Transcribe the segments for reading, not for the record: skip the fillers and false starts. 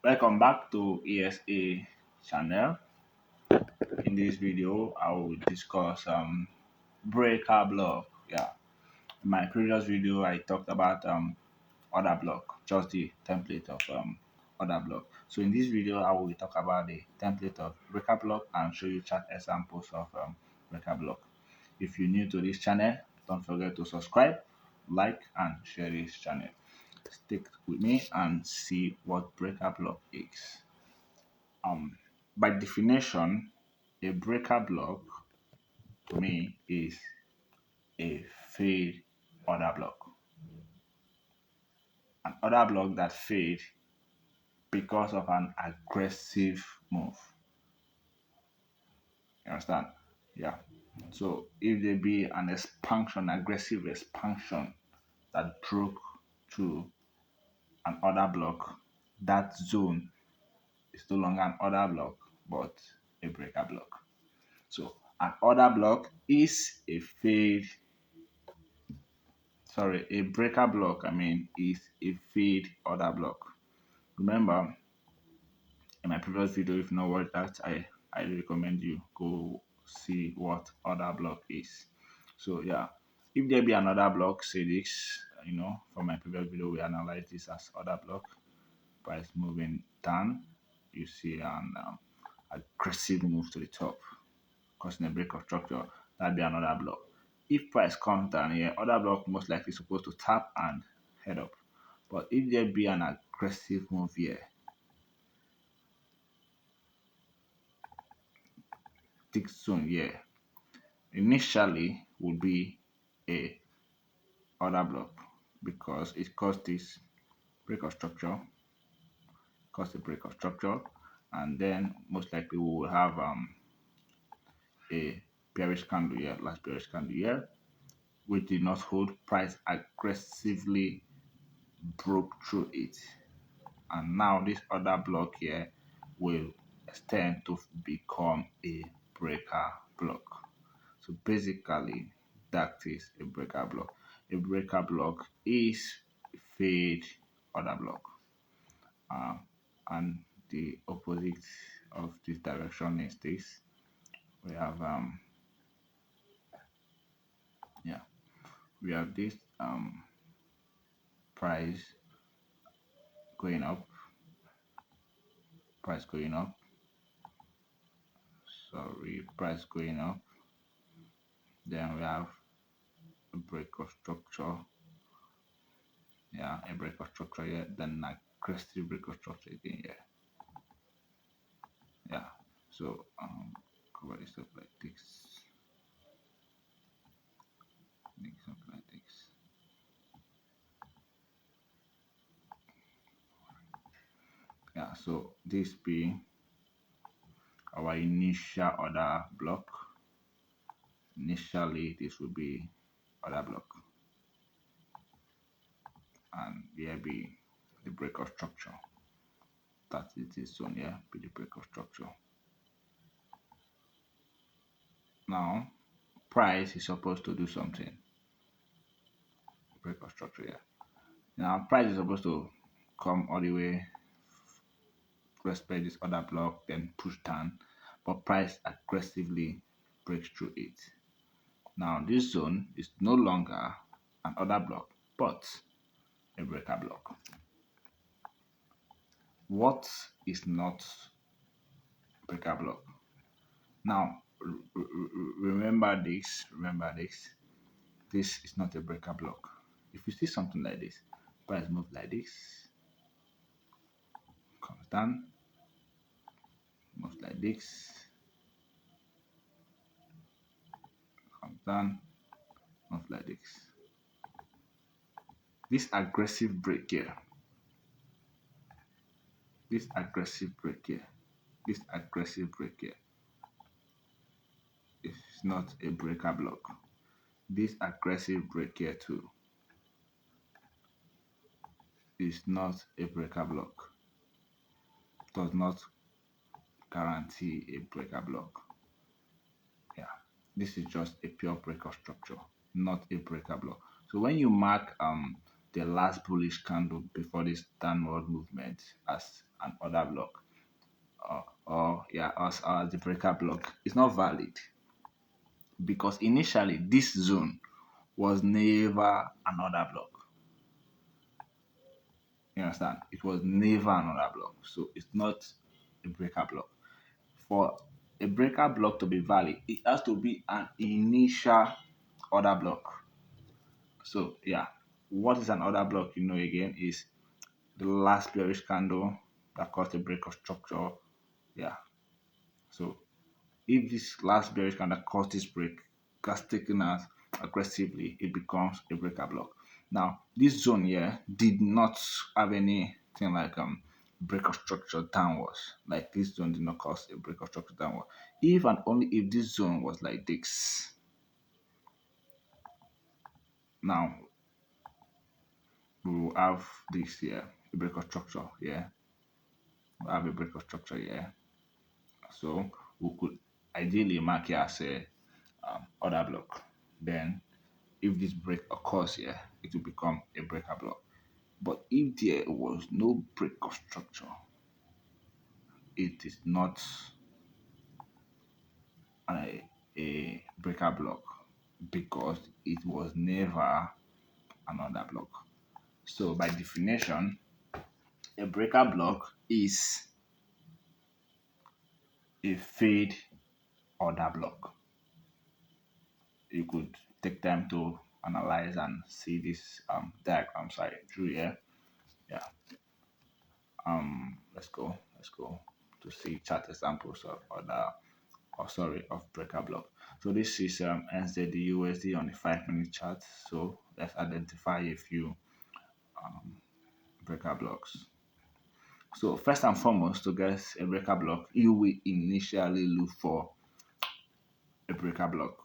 Welcome back to ESA channel. In this video, I will discuss breaker block. Yeah, in my previous video, I talked about order block, just the template of order block. So in this video, I will talk about the template of breaker block and show you chart examples of breaker block. If you're new to this channel, don't forget to subscribe, like, and share this channel. Stick with me and see what breaker block is. By definition, a breaker block to me is a failed order block. An order block that failed because of an aggressive move. You understand? Yeah. So if there be an expansion, aggressive expansion that broke to an order block, that zone is no longer an order block but a breaker block. So an order block is a breaker block, is a failed order block. Remember, in my previous video, if you know what that, I recommend you go see what order block is. So yeah, if there be another block, say this, from my previous video, we analyze this as order block, price moving down, you see an aggressive move to the top, causing a break of structure, that'd be another block. If price comes down here, other block most likely supposed to tap and head up. But if there be an aggressive move here, tick zone here, initially would be a other block because it caused this break of structure, caused a break of structure, and then most likely we will have a bearish candle here, last bearish candle here, which did not hold, price aggressively broke through it, and now this other block here will extend to become a breaker block. So basically that is a breaker block. A breaker block is a fade order block, and the opposite of this direction is this. We have yeah, we have this price going up, price going up, price going up, then we have a break of structure, yeah, a break of structure here, then an aggressive break of structure again here, yeah. So cover this up like this, make something like this, yeah. So this being our initial order block, initially this will be order block, and here be the break of structure, that is this zone here, be the break of structure. Now price is supposed to do something, break of structure here. Now price is supposed to come all the way, respect this other block, then push down, but price aggressively breaks through it. Now this zone is no longer an order block but a breaker block. What is not breaker block? Now remember this, this is not a breaker block. If you see something like this, price move like this, comes down, moves like this, comes down, moves like this. This aggressive break here, this aggressive break here, this aggressive break here is not a breaker block. This aggressive break here too is not a breaker block. Does not guarantee a breaker block. Yeah, this is just a pure breaker structure, not a breaker block. So when you mark the last bullish candle before this downward movement as an order block, or yeah, as the breaker block, is not valid because initially this zone was never an order block. You understand? It was never an order block, so it's not a breaker block. For a breaker block to be valid, it has to be an initial order block. So yeah, what is an order block? Again, is the last bearish candle that caused a break of structure. Yeah. So if this last bearish candle caused this break, gets taken out aggressively, it becomes a breaker block. Now, this zone here did not have anything like break of structure downwards. Like this zone did not cause a break of structure downward. If and only if this zone was like this. Now we will have this here, a break of structure here. We'll have a break of structure here. So we could ideally mark it as a order block. Then if this break occurs here, it will become a breaker block. But if there was no break of structure, it is not a breaker block because it was never another block. So by definition, a breaker block is a fade order block. You could take time to analyze and see this diagrams I drew here. Yeah. Let's go to see chart examples of other, of breaker block. So this is NZD on the 5-minute chart. So let's identify a few breaker blocks. So first and foremost, to get a breaker block, you will initially look for a breaker block.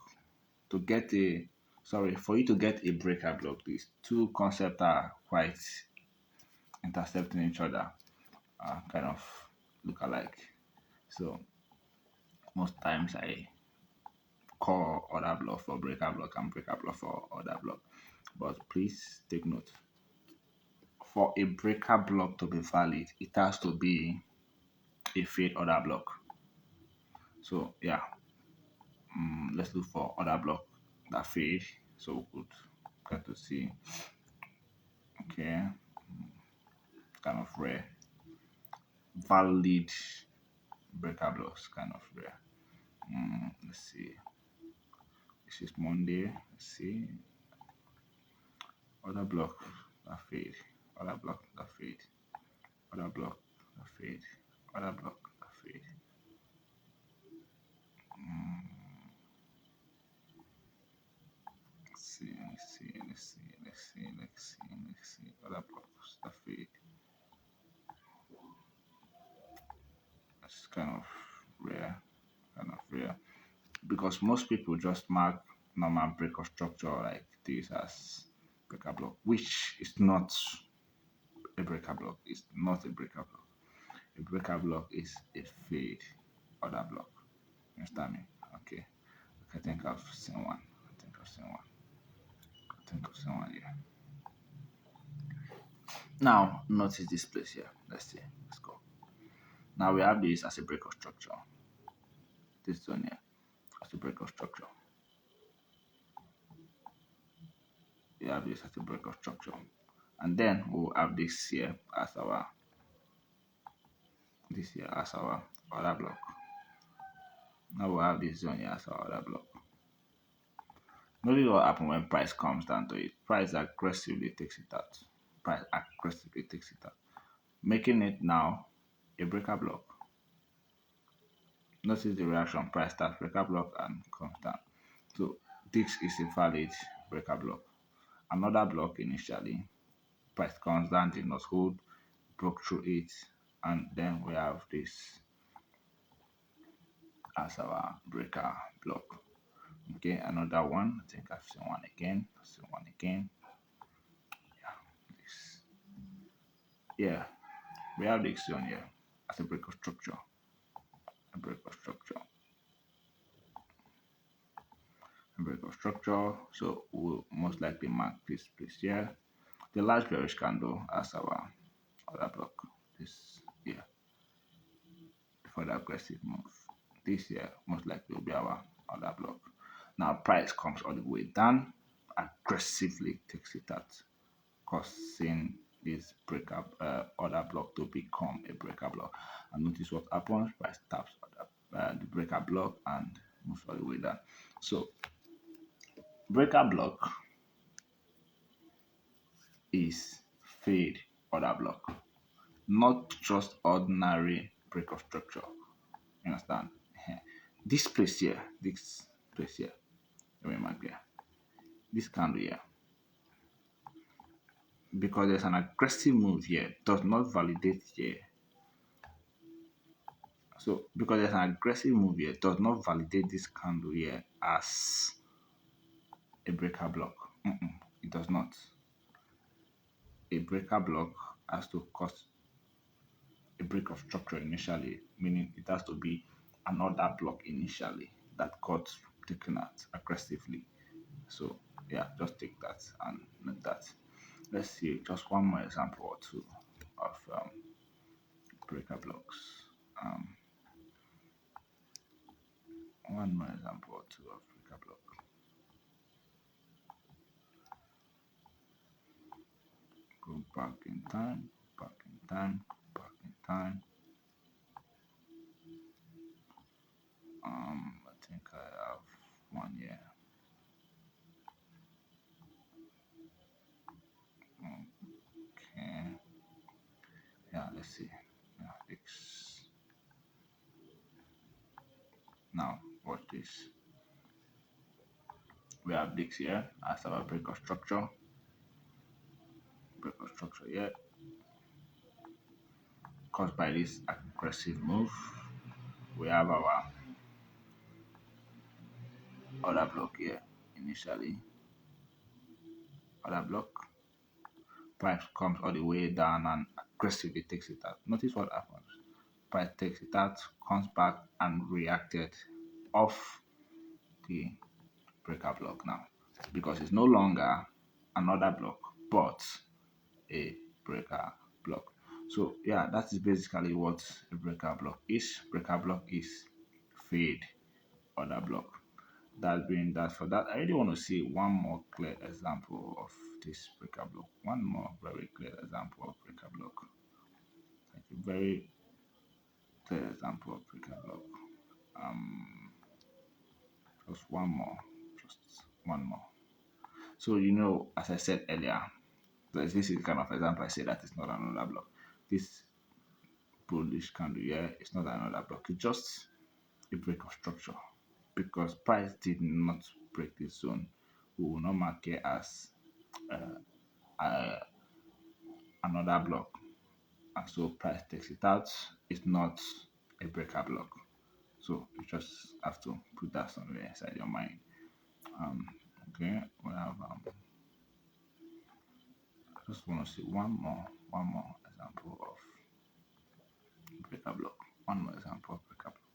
For you to get a breaker block, these two concepts are quite intercepting each other, kind of look alike. So most times I call order block for breaker block and breaker block for order block. But please take note, for a breaker block to be valid, it has to be a fade order block. So yeah, let's look for order block that fade. So we could get to see, okay, kind of rare. Valid breaker blocks, kind of rare. Let's see. This is Monday. Let's see. Other block that fade. Other block that fade. Other block that fade. Other block that fade. Let's see. Let's see. Let's see. Let's see. Let's see. Let's see. Other blocks that fade. That's kind of rare. Kind of rare. Because most people just mark normal breaker structure like this as breaker block, which is not a breaker block. It's not a breaker block. A breaker block is a fade order block. You understand me? Okay. I think I've seen one. I think I've seen one. I think I've seen one here. Now, notice this place here. Let's see. Let's go. Now we have this as a breaker structure. This one here as a breaker structure. We have this as a breaker structure. And then we'll have this here as our order block. Now we'll have this zone here as our order block. Notice what happens when price comes down to it. Price aggressively takes it out. Making it now a breaker block. Notice the reaction. Price starts breaker block and comes down. So this is a valid breaker block. Another block initially. Price comes down, did not hold, broke through it, and then we have this as our breaker block. Okay, another one. I think I've seen one again. Yeah, we have this one here as a breaker structure. So we'll most likely mark this place here. The large bearish candle as our other block this year for the aggressive move. This year most likely will be our other block. Now price comes all the way down, aggressively takes it out, causing this breakup other block to become a breaker block. And notice what happens: price taps the breaker block and moves all the way down. So breaker block is fade other block, not just ordinary break of structure. You understand? This place here, let me mark here, this candle here, because there's an aggressive move here, does not validate here. So because there's an aggressive move here, does not validate this candle here as a breaker block. It does not. A breaker block has to cause a break of structure initially, meaning it has to be another block initially that got taken out aggressively. So yeah, just take that and note that. Let's see just one more example or two of breaker blocks. One more example or two of breaker block. Go back in time, back in time, back in time. I think I have one here. Okay. Yeah, let's see. Yeah, now watch this. We have this here as our breaker structure. Breaker structure here caused by this aggressive move. We have our other block here initially. Other block. Price comes all the way down and aggressively takes it out. Notice what happens. Price takes it out, comes back and reacted off the breaker block now, because it's no longer another block but a breaker block. So yeah, that is basically what a breaker block is. Breaker block is fade other block. That being that, for that, I really want to see one more clear example of this breaker block. One more very clear example of breaker block. Like a very clear example of breaker block. Just one more. Just one more. So as I said earlier, this is the kind of example I say that it's not another block. This bullish candle here is not another block. It's just a break of structure, because price did not break this zone. We will not mark it as another block, and so price takes it out. It's not a breaker block. So you just have to put that somewhere inside your mind. Okay, we have I just want to see one more example of breaker block. One more example of breaker block.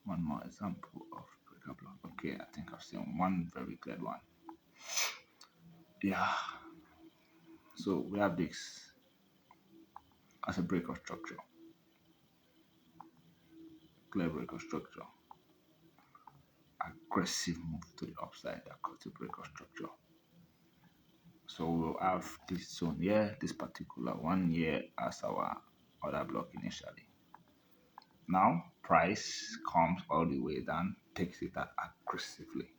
One more example of breaker block. Okay, I think I've seen one very clear one. Yeah. So we have this as a break of structure. Clear break of structure. Aggressive move to the upside that caused a break of structure. So we'll have this zone here, this particular one here as our other block initially. Now price comes all the way down, takes it out aggressively.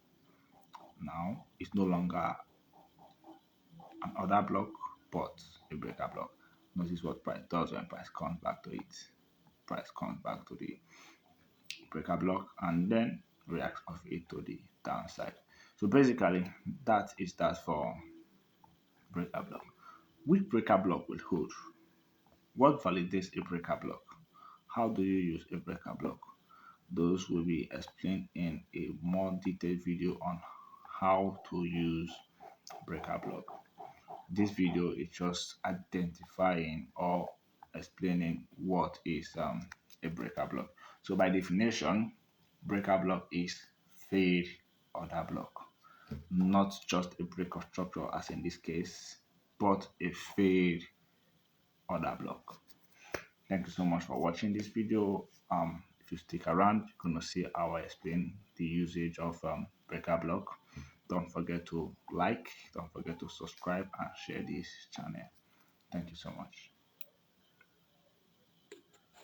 Now it's no longer an other block but a breaker block. Notice what price does when price comes back to it. Price comes back to the breaker block and then reacts off it to the downside. So basically that is that for breaker block. Which breaker block will hold? What validates a breaker block? How do you use a breaker block? Those will be explained in a more detailed video on how to use breaker block. This video is just identifying or explaining what is a breaker block. So by definition, breaker block is fade other block, not just a break of structure as in this case, export a failed order block. Thank you so much for watching this video. If you stick around, you're gonna see how I explain the usage of breaker block. Don't forget to like, don't forget to subscribe and share this channel. Thank you so much.